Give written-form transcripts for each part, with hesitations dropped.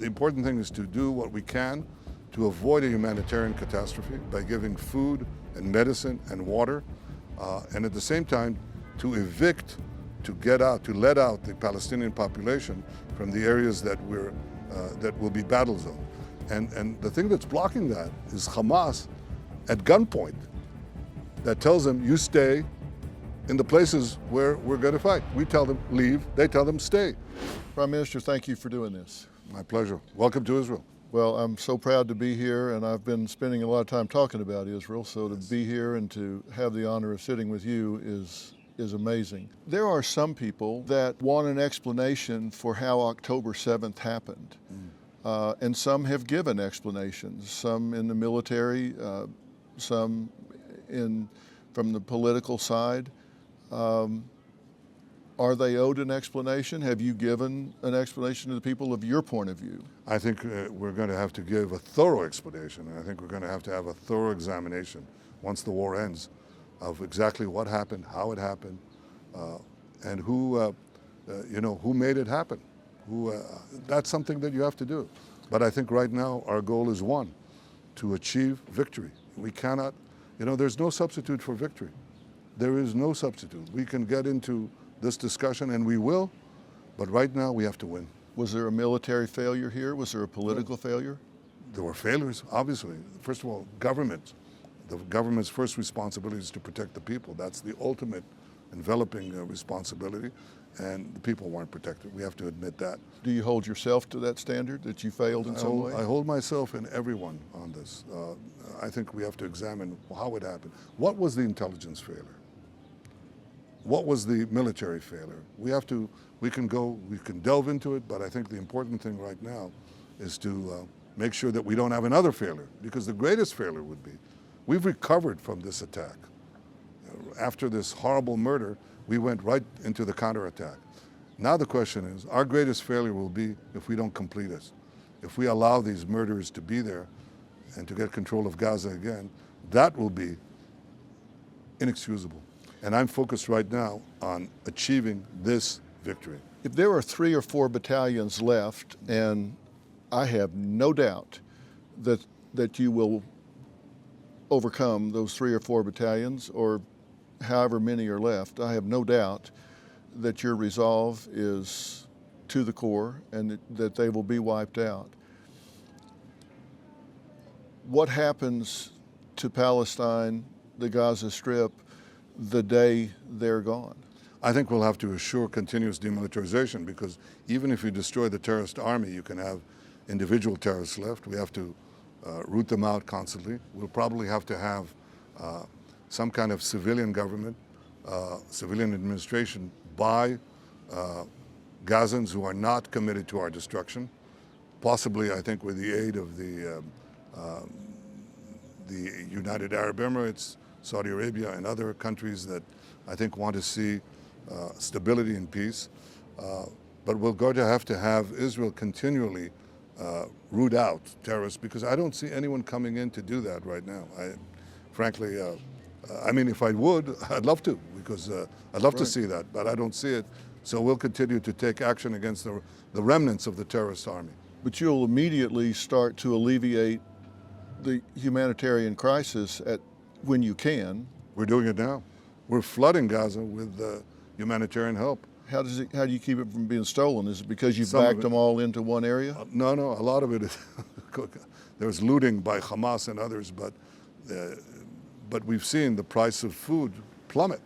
the important thing is to do what we can to avoid a humanitarian catastrophe by giving food and medicine and water, and at the same time to evict, to let out the Palestinian population from the areas that will be battle zone. And the thing that's blocking that is Hamas at gunpoint that tells them, you stay in the places where we're going to fight. We tell them leave, they tell them stay. Prime Minister, thank you for doing this. My pleasure. Welcome to Israel. Well, I'm so proud to be here, and I've been spending a lot of time talking about Israel, so to be here and to have the honor of sitting with you is amazing. There are some people that want an explanation for how October 7th happened, and some have given explanations, some in the military, some from the political side. Are they owed an explanation? Have you given an explanation to the people of your point of view? I think we're going to have to give a thorough explanation, and I think we're going to have a thorough examination once the war ends of exactly what happened, how it happened, and who made it happen. That's something that you have to do. But I think right now our goal is one, to achieve victory. We cannot, there's no substitute for victory. There is no substitute. We can get into this discussion, and we will, but right now we have to win. Was there a military failure here? Was there a political failure? There were failures, obviously. First of all, government. The government's first responsibility is to protect the people. That's the ultimate enveloping responsibility, and the people weren't protected. We have to admit that. Do you hold yourself to that standard, that you failed in some way? I hold myself and everyone on this. I think we have to examine how it happened. What was the intelligence failure? What was the military failure? We can delve into it, but I think the important thing right now is to make sure that we don't have another failure, because the greatest failure would be, we've recovered from this attack. After this horrible murder, we went right into the counterattack. Now the question is, our greatest failure will be if we don't complete it. If we allow these murderers to be there and to get control of Gaza again, that will be inexcusable. And I'm focused right now on achieving this victory. If there are 3 or 4 battalions left, and I have no doubt that you will overcome those 3 or 4 battalions, or however many are left, I have no doubt that your resolve is to the core and that they will be wiped out. What happens to Palestine, the Gaza Strip, the day they're gone? I think we'll have to assure continuous demilitarization, because even if you destroy the terrorist army, you can have individual terrorists left. We have to root them out constantly. We'll probably have to have some kind of civilian government, civilian administration by Gazans who are not committed to our destruction. Possibly, I think, with the aid of the United Arab Emirates, Saudi Arabia, and other countries that I think want to see stability and peace. But we're going to have Israel continually root out terrorists, because I don't see anyone coming in to do that right now. Frankly, if I would, I'd love to, because I'd love to see that, but I don't see it. So we'll continue to take action against the remnants of the terrorist army. But you'll immediately start to alleviate the humanitarian crisis when you can. We're doing it now. We're flooding Gaza with humanitarian help. How do you keep it from being stolen? Is it because you've backed them all into one area? No, a lot of it is there's looting by Hamas and others, but we've seen the price of food plummet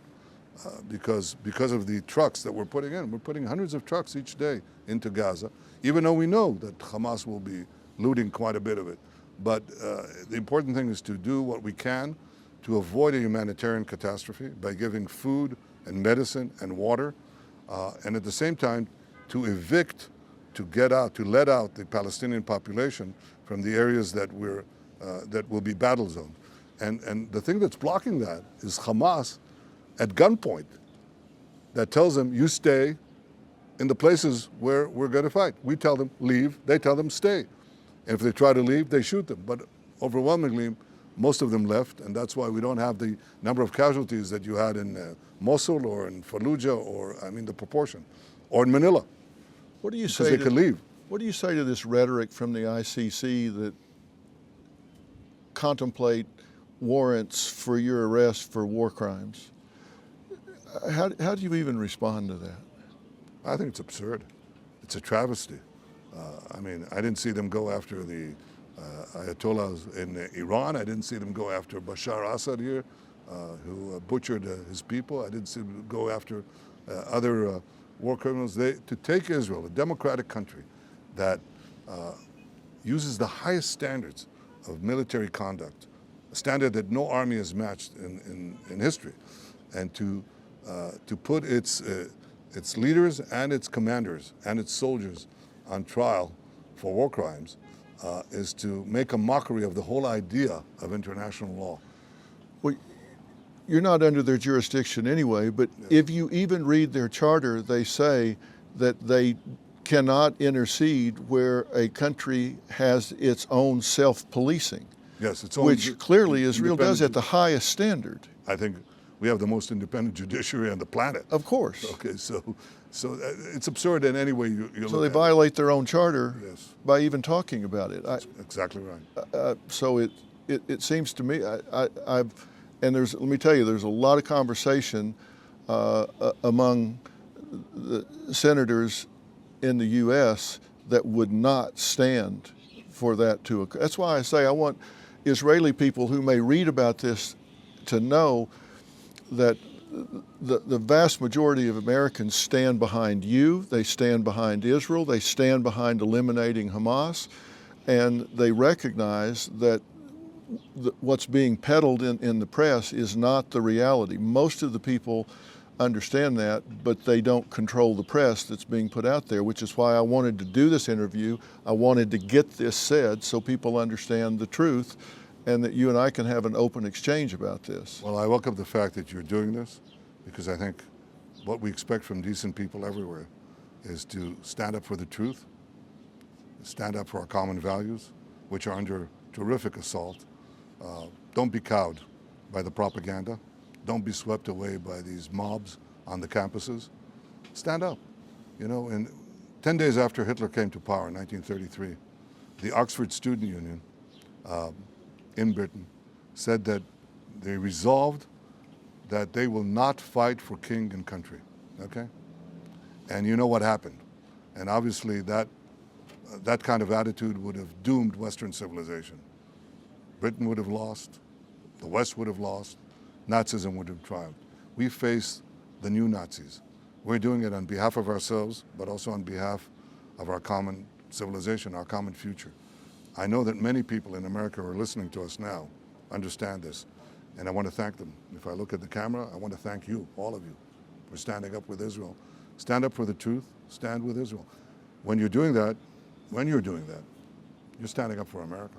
because of the trucks that we're putting in. We're putting hundreds of trucks each day into Gaza, even though we know that Hamas will be looting quite a bit of it. But the important thing is to do what we can to avoid a humanitarian catastrophe by giving food and medicine and water, and at the same time to evict, to let out the Palestinian population from the areas that will be battle zone. And the thing that's blocking that is Hamas at gunpoint that tells them, you stay in the places where we're going to fight. We tell them leave, they tell them stay. And if they try to leave, they shoot them. But overwhelmingly, most of them left, and that's why we don't have the number of casualties that you had in Mosul or in Fallujah, or the proportion, or in Manila. What do you say? Because they could leave. What do you say to this rhetoric from the ICC that contemplate warrants for your arrest for war crimes? How do you even respond to that? I think it's absurd. It's a travesty. I mean, I didn't see them go after the Ayatollahs in Iran. I didn't see them go after Bashar Assad here, who butchered his people. I didn't see them go after other war criminals. To take Israel, a democratic country that uses the highest standards of military conduct, a standard that no army has matched in history, and to put its leaders and its commanders and its soldiers on trial for war crimes is to make a mockery of the whole idea of international law. Well, you're not under their jurisdiction anyway, but Yes. if you even read their charter, they say that they cannot intercede where a country has its own self-policing, Yes, it's which clearly Israel does at the highest standard. I think we have the most independent judiciary on the planet. Of course. Okay, so it's absurd in any way you So look they at violate their own charter Yes. by even talking about it. Exactly right. So it seems to me, and let me tell you, there's a lot of conversation among the senators in the U.S. that would not stand for that to occur. That's why I say I want Israeli people who may read about this to know that the vast majority of Americans stand behind you, they stand behind Israel, they stand behind eliminating Hamas, and they recognize that what's being peddled in the press is not the reality. Most of the people understand that, but they don't control the press that's being put out there, which is why I wanted to do this interview. I wanted to get this said so people understand the truth and that you and I can have an open exchange about this. Well, I welcome the fact that you're doing this, because I think what we expect from decent people everywhere is to stand up for the truth, stand up for our common values, which are under terrific assault. Don't be cowed by the propaganda. Don't be swept away by these mobs on the campuses. Stand up. You know, and 10 days after Hitler came to power in 1933, the Oxford Student Union in Britain said that they resolved that they will not fight for king and country, okay? And you know what happened. And obviously that kind of attitude would have doomed Western civilization. Britain would have lost, the West would have lost, Nazism would have triumphed. We face the new Nazis. We're doing it on behalf of ourselves, but also on behalf of our common civilization, our common future. I know that many people in America who are listening to us now understand this, and I want to thank them. If I look at the camera, I want to thank you, all of you, for standing up with Israel. Stand up for the truth, stand with Israel. When you're doing that, you're standing up for America.